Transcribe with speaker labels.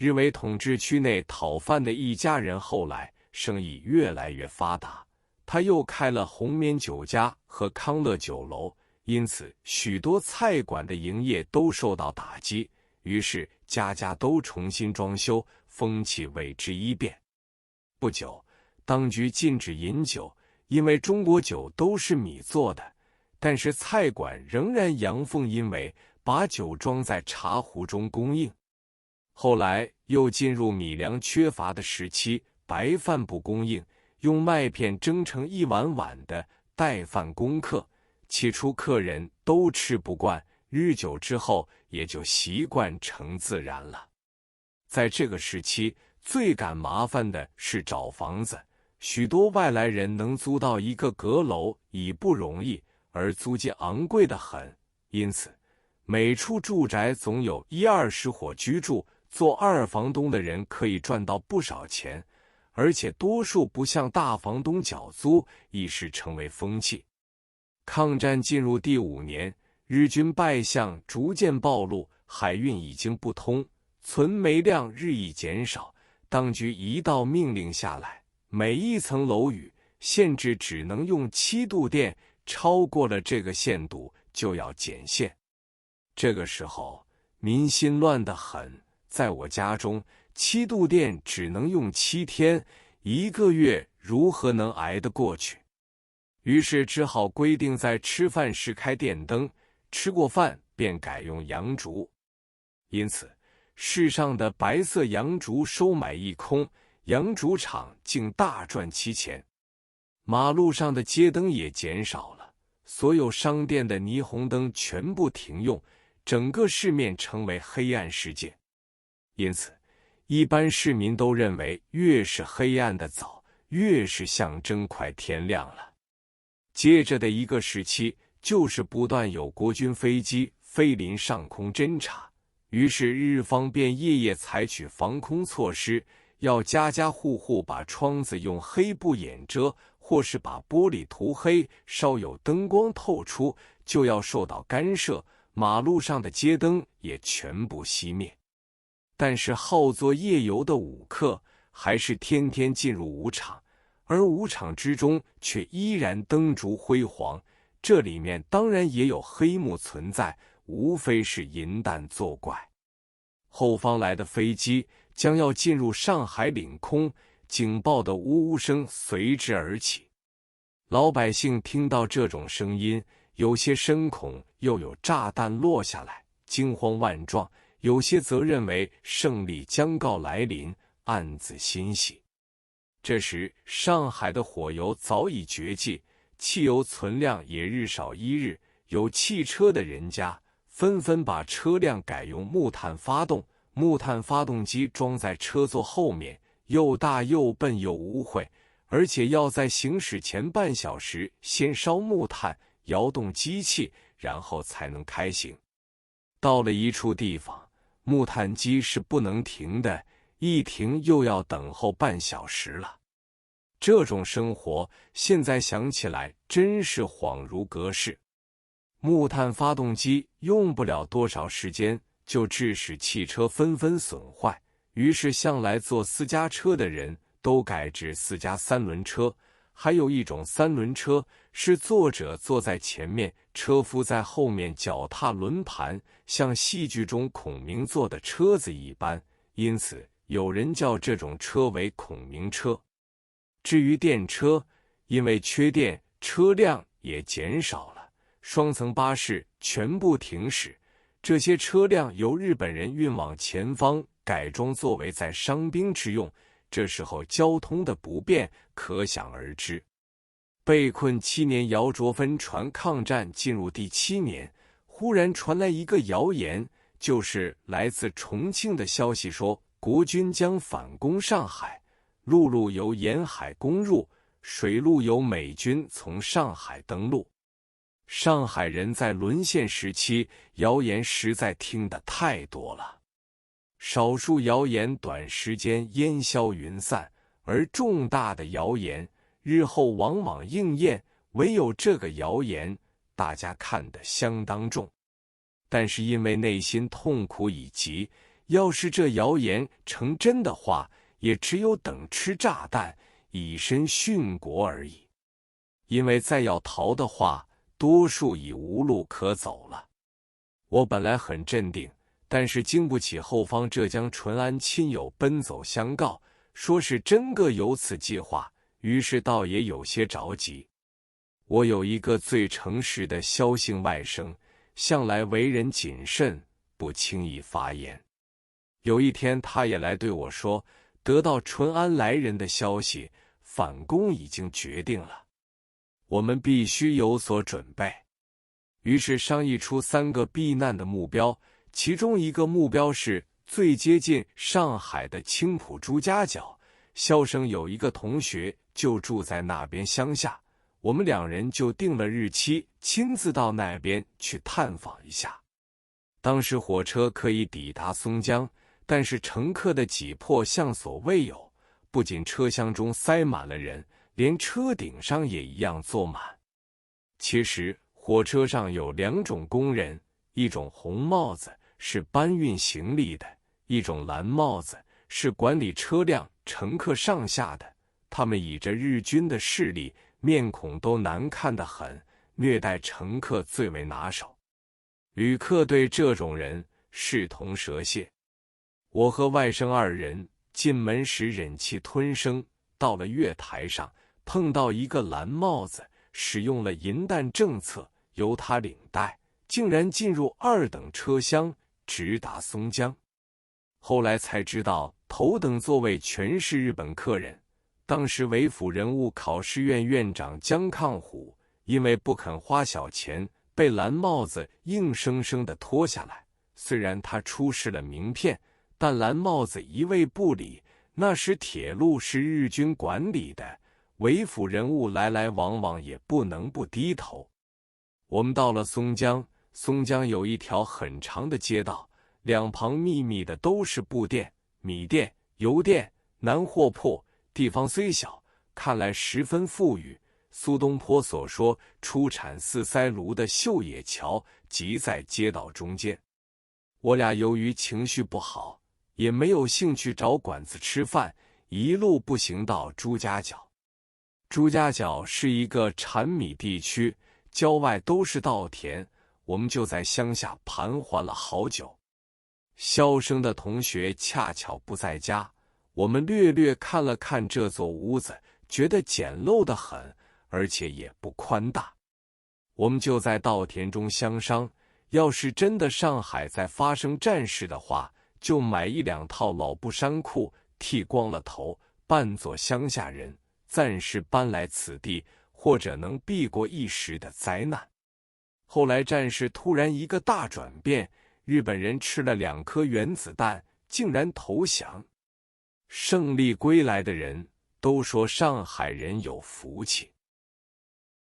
Speaker 1: 日伪统治区内讨饭的一家人后来生意越来越发达，他又开了红棉酒家和康乐酒楼，因此许多菜馆的营业都受到打击，于是家家都重新装修，风气为之一变。不久，当局禁止饮酒，因为中国酒都是米做的，但是菜馆仍然阳奉阴违，把酒装在茶壶中供应。后来又进入米粮缺乏的时期，白饭不供应，用麦片蒸成一碗碗的带饭供客。起初客人都吃不惯，日久之后也就习惯成自然了。在这个时期，最赶麻烦的是找房子，许多外来人能租到一个阁楼已不容易，而租金昂贵得很，因此每处住宅总有1-20伙居住，做二房东的人可以赚到不少钱，而且多数不向大房东缴租，一时成为风气。抗战进入第5年，日军败相逐渐暴露，海运已经不通，存煤量日益减少，当局一道命令下来，每一层楼宇限制只能用7度电，超过了这个限度就要减线。这个时候民心乱得很，在我家中7度电只能用7天，1个月如何能挨得过去？于是只好规定在吃饭时开电灯，吃过饭便改用洋烛。因此市上的白色洋烛收买一空，洋烛厂竟大赚其钱。马路上的街灯也减少了，所有商店的霓虹灯全部停用，整个市面成为黑暗世界。因此一般市民都认为越是黑暗的早，越是象征快天亮了。接着的一个时期，就是不断有国军飞机飞临上空侦察，于是日方便夜夜采取防空措施，要家家户户把窗子用黑布掩遮，或是把玻璃涂黑，稍有灯光透出就要受到干涉，马路上的街灯也全部熄灭。但是好做夜游的武客还是天天进入武场，而武场之中却依然灯烛辉煌，这里面当然也有黑幕存在，无非是银弹作怪。后方来的飞机将要进入上海领空，警报的呜呜声随之而起。老百姓听到这种声音，有些深恐又有炸弹落下来，惊慌万状，有些则认为胜利将告来临，暗自欣喜。这时上海的火油早已绝迹，汽油存量也日少一日，有汽车的人家纷纷把车辆改用木炭发动，木炭发动机装在车座后面，又大又笨又污秽，而且要在行驶前半小时先烧木炭，摇动机器，然后才能开行。到了一处地方，木炭机是不能停的，一停又要等候半小时了。这种生活现在想起来真是恍如隔世。木炭发动机用不了多少时间，就致使汽车纷纷损坏，于是向来坐私家车的人都改制私家3轮车，还有一种3轮车是作者坐在前面，车夫在后面脚踏轮盘，像戏剧中孔明坐的车子一般，因此有人叫这种车为孔明车。至于电车，因为缺电，车辆也减少了，双层巴士全部停驶，这些车辆由日本人运往前方，改装作为在伤兵之用，这时候交通的不便可想而知。被困7年，姚卓芬传抗战进入第7年，忽然传来一个谣言，就是来自重庆的消息说国军将反攻上海，陆路由沿海攻入，水路由美军从上海登陆。上海人在沦陷时期，谣言实在听得太多了。少数谣言短时间烟消云散，而重大的谣言日后往往应验，唯有这个谣言大家看得相当重。但是因为内心痛苦已极，要是这谣言成真的话，也只有等吃炸弹，以身殉国而已。因为再要逃的话，多数已无路可走了。我本来很镇定，但是经不起后方浙江淳安亲友奔走相告，说是真个有此计划，于是倒也有些着急。我有一个最诚实的萧姓外甥，向来为人谨慎，不轻易发言。有一天他也来对我说，得到淳安来人的消息，反攻已经决定了，我们必须有所准备。于是商议出3个避难的目标，其中一个目标是最接近上海的青浦朱家角。萧生有一个同学就住在那边乡下，我们2人就定了日期，亲自到那边去探访一下。当时火车可以抵达松江，但是乘客的挤迫向所未有，不仅车厢中塞满了人，连车顶上也一样坐满。其实火车上有2种工人，一种红帽子是搬运行李的，一种蓝帽子是管理车辆乘客上下的。他们倚着日军的势力，面孔都难看得很，虐待乘客最为拿手。旅客对这种人视同蛇蝎。我和外甥2人进门时忍气吞声，到了月台上，碰到一个蓝帽子，使用了银弹政策，由他领带，竟然进入2等车厢，直达松江。后来才知道，头等座位全是日本客人。当时为辅人物考试院院长江抗虎因为不肯花小钱，被蓝帽子硬生生地拖下来。虽然他出示了名片，但蓝帽子一味不理。那时铁路是日军管理的，为辅人物来来往往也不能不低头。我们到了松江，松江有一条很长的街道，2旁密密的都是布店、米店、油店、南货铺。地方虽小，看来十分富裕。苏东坡所说出产4塞炉的秀野桥即在街道中间。我俩由于情绪不好，也没有兴趣找馆子吃饭，一路步行到朱家角。朱家角是一个产米地区，郊外都是稻田，我们就在乡下盘桓了好久。萧生的同学恰巧不在家，我们略略看了看这座屋子，觉得简陋得很，而且也不宽大。我们就在稻田中相商，要是真的上海在发生战事的话，就买1、2套老布衫裤，剃光了头，扮作乡下人，暂时搬来此地，或者能避过一时的灾难。后来战事突然一个大转变，日本人吃了2颗原子弹，竟然投降。胜利归来的人都说上海人有福气。